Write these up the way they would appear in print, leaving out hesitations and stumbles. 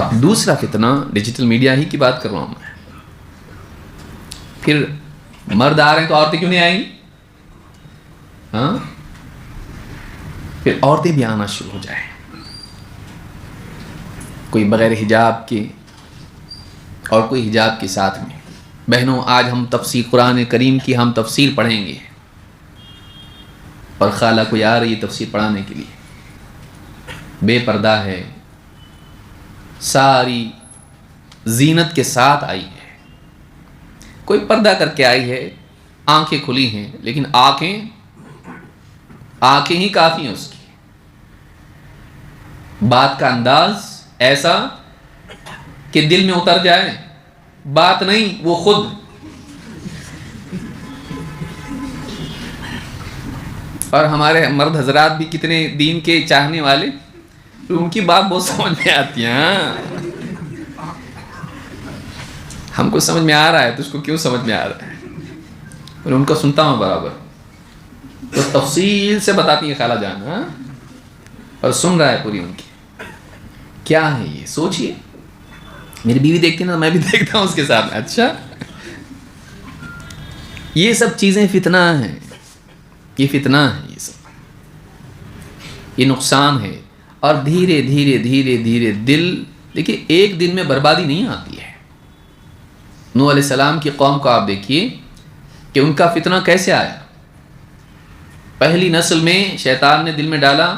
اب دوسرا فتنہ ڈیجیٹل میڈیا ہی کی بات کر رہا ہوں میں. پھر مرد آ رہے ہیں تو عورتیں کیوں نہیں آئیں گی؟ ہاں، پھر عورتیں بھی آنا شروع ہو جائیں، کوئی بغیر حجاب کے اور کوئی حجاب کے ساتھ میں. بہنوں، آج ہم تفسیر قرآن کریم کی ہم تفسیر پڑھیں گے، اور خالہ کوئی آ رہی ہے تفسیر پڑھانے کے لیے، بے پردہ ہے، ساری زینت کے ساتھ آئی ہے. کوئی پردہ کر کے آئی ہے، آنکھیں کھلی ہیں، لیکن آنکھیں ہی کافی ہیں اس کی. بات کا انداز ایسا کہ دل میں اتر جائے، بات نہیں وہ خود. اور ہمارے مرد حضرات بھی کتنے دین کے چاہنے والے، ان کی بات بہت سمجھ میں آتی ہے. ہم کو سمجھ میں آ رہا ہے تو اس کو کیوں سمجھ میں آ رہا ہے، اور ان کو سنتا ہوں برابر، تو تفصیل سے بتاتی ہیں خالہ جان. اور سن رہا ہے پوری ان کی. کیا ہے یہ؟ سوچئے. میری بیوی دیکھتی نا، میں بھی دیکھتا ہوں اس کے ساتھ. اچھا، یہ سب چیزیں فتنہ ہیں، یہ فتنہ ہے، یہ سب یہ نقصان ہے. اور دھیرے دھیرے دھیرے دھیرے دل، دیکھیے ایک دن میں بربادی نہیں آتی ہے. نوح علیہ السلام کی قوم کو آپ دیکھیے کہ ان کا فتنہ کیسے آیا. پہلی نسل میں شیطان نے دل میں ڈالا،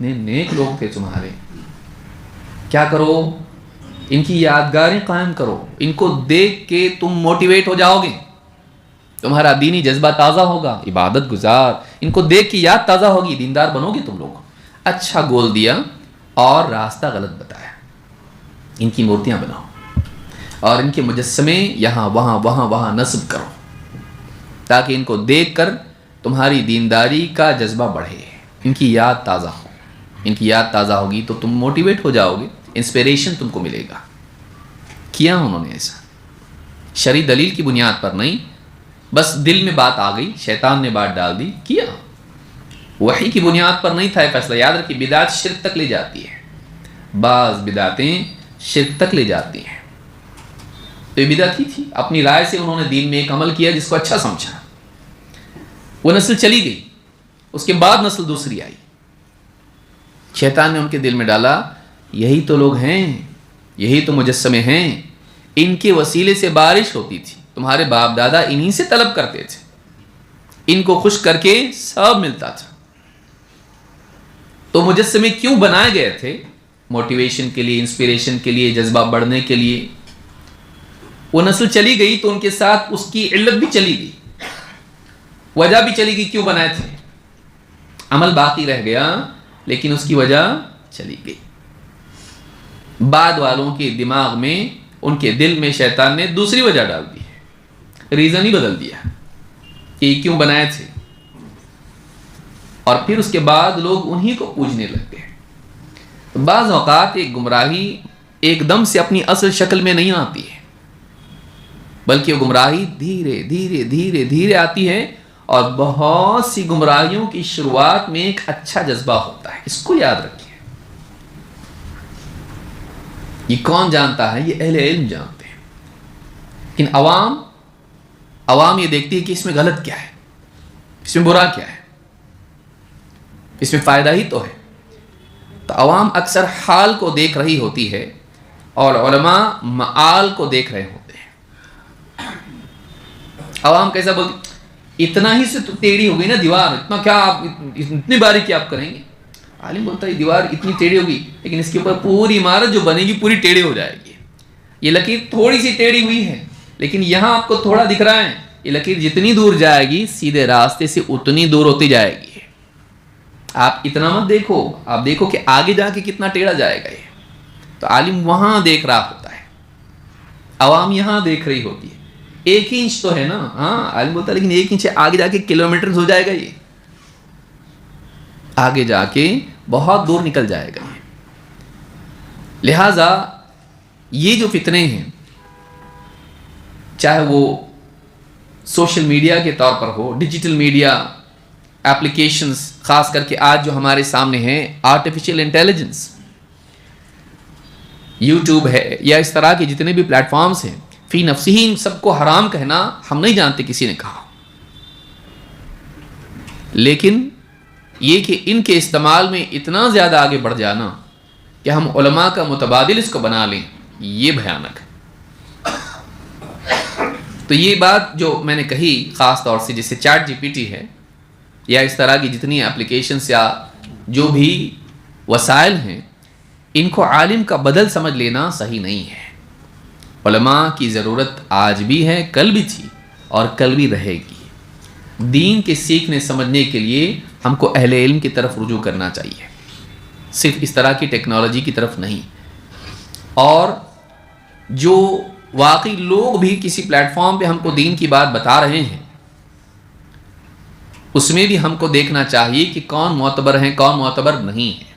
نیک لوگ تھے تمہارے، کیا کرو، ان کی یادگاریں قائم کرو، ان کو دیکھ کے تم موٹیویٹ ہو جاؤ گے، تمہارا دینی جذبہ تازہ ہوگا، عبادت گزار، ان کو دیکھ کے یاد تازہ ہوگی، دیندار بنو گے تم لوگ. اچھا گول دیا اور راستہ غلط بتایا. ان کی مورتیاں بناؤ اور ان کے مجسمے یہاں وہاں نصب کرو، تاکہ ان کو دیکھ کر تمہاری دینداری کا جذبہ بڑھے، ان کی یاد تازہ ہو. ان کی یاد تازہ ہوگی تو تم موٹیویٹ ہو جاؤ گے، انسپیریشن تم کو ملے گا. کیا انہوں نے ایسا شرعی دلیل کی بنیاد پر نہیں، بس دل میں بات آ گئی، شیطان نے بات ڈال دی، کیا. وحی کی بنیاد پر نہیں تھا یہ فیصلہ. یاد رکھیے بدعت شرک تک لے جاتی ہے، بعض بدعتیں شرک تک لے جاتی ہیں. تو یہ بدعت ہی تھی، اپنی رائے سے انہوں نے دین میں ایک عمل کیا جس کو اچھا سمجھا. وہ نسل چلی گئی، اس کے بعد نسل دوسری آئی. شیطان نے ان کے دل میں ڈالا، یہی تو لوگ ہیں، یہی تو مجسمے ہیں، ان کے وسیلے سے بارش ہوتی تھی، تمہارے باپ دادا انہی سے طلب کرتے تھے، ان کو خوش کر کے سب ملتا تھا. تو مجسمے کیوں بنائے گئے تھے؟ موٹیویشن کے لیے، انسپیریشن کے لیے، جذبہ بڑھنے کے لیے. وہ نسل چلی گئی تو ان کے ساتھ اس کی علت بھی چلی گئی، وجہ بھی چلی گئی کیوں بنائے تھے. عمل باقی رہ گیا لیکن اس کی وجہ چلی گئی. بعد والوں کے دماغ میں، ان کے دل میں شیطان نے دوسری وجہ ڈال دی ہے، ریزن ہی بدل دیا کہ یہ کیوں بنائے تھے. اور پھر اس کے بعد لوگ انہی کو پوجنے لگ گئے. بعض اوقات ایک گمراہی ایک دم سے اپنی اصل شکل میں نہیں آتی ہے، بلکہ وہ گمراہی دھیرے دھیرے دھیرے دھیرے آتی ہے. اور بہت سی گمراہیوں کی شروعات میں ایک اچھا جذبہ ہوتا ہے، اس کو یاد رکھیے. یہ کون جانتا ہے؟ یہ اہل علم جانتے ہیں. لیکن عوام یہ دیکھتی ہے کہ اس میں غلط کیا ہے، اس میں برا کیا ہے، اس میں فائدہ ہی تو ہے. تو عوام اکثر حال کو دیکھ رہی ہوتی ہے اور علماء معال کو دیکھ رہے ہوتے ہیں. عوام کیسا بولتی، اتنا ہی سے تو ٹیڑھی ہو گئی نا دیوار، اتنا کیا آپ اتنی باریکی آپ کریں گے. عالم بولتا ہے دیوار اتنی ٹیڑھی ہوگی لیکن اس کے اوپر پوری عمارت جو بنے گی پوری ٹیڑھی ہو جائے گی. یہ لکیر تھوڑی سی ٹیڑھی ہوئی ہے لیکن یہاں آپ کو تھوڑا دکھ رہا ہے، یہ لکیر جتنی دور جائے گی سیدھے راستے سے اتنی دور ہوتی جائے گی. آپ اتنا مت دیکھو، آپ دیکھو کہ آگے جا کے کتنا ٹیڑھا جائے گا یہ. تو عالم وہاں دیکھ رہا ہوتا ہے، عوام یہاں دیکھ رہی ہوتی ہے. 1 انچ تو ہے نا، ہاں عالم بولتا ہے، لیکن 1 انچ آگے جا کے کلومیٹر ہو جائے گا، یہ آگے جا کے بہت دور نکل جائے گا. لہذا یہ جو فتنے ہیں، چاہے وہ سوشل میڈیا کے طور پر ہو، ڈیجیٹل میڈیا ایپلیکیشنز، خاص کر کے آج جو ہمارے سامنے ہیں آرٹیفیشل انٹیلیجنس، یوٹیوب ہے یا اس طرح کے جتنے بھی پلیٹ فارمز ہیں، فی نفسی ہی ان سب کو حرام کہنا ہم نہیں جانتے کسی نے کہا، لیکن یہ کہ ان کے استعمال میں اتنا زیادہ آگے بڑھ جانا کہ ہم علماء کا متبادل اس کو بنا لیں، یہ بھیانک ہے۔ تو یہ بات جو میں نے کہی خاص طور سے جیسے چیٹ جی پی ٹی ہے یا اس طرح کی جتنی اپلیکیشنز یا جو بھی وسائل ہیں، ان کو عالم کا بدل سمجھ لینا صحیح نہیں ہے۔ علماء کی ضرورت آج بھی ہے، کل بھی تھی اور کل بھی رہے گی۔ دین کے سیکھنے سمجھنے کے لیے ہم کو اہل علم کی طرف رجوع کرنا چاہیے، صرف اس طرح کی ٹیکنالوجی کی طرف نہیں۔ اور جو واقعی لوگ بھی کسی پلیٹ فارم پہ ہم کو دین کی بات بتا رہے ہیں، اس میں بھی ہم کو دیکھنا چاہیے کہ کون معتبر ہیں کون معتبر نہیں ہے۔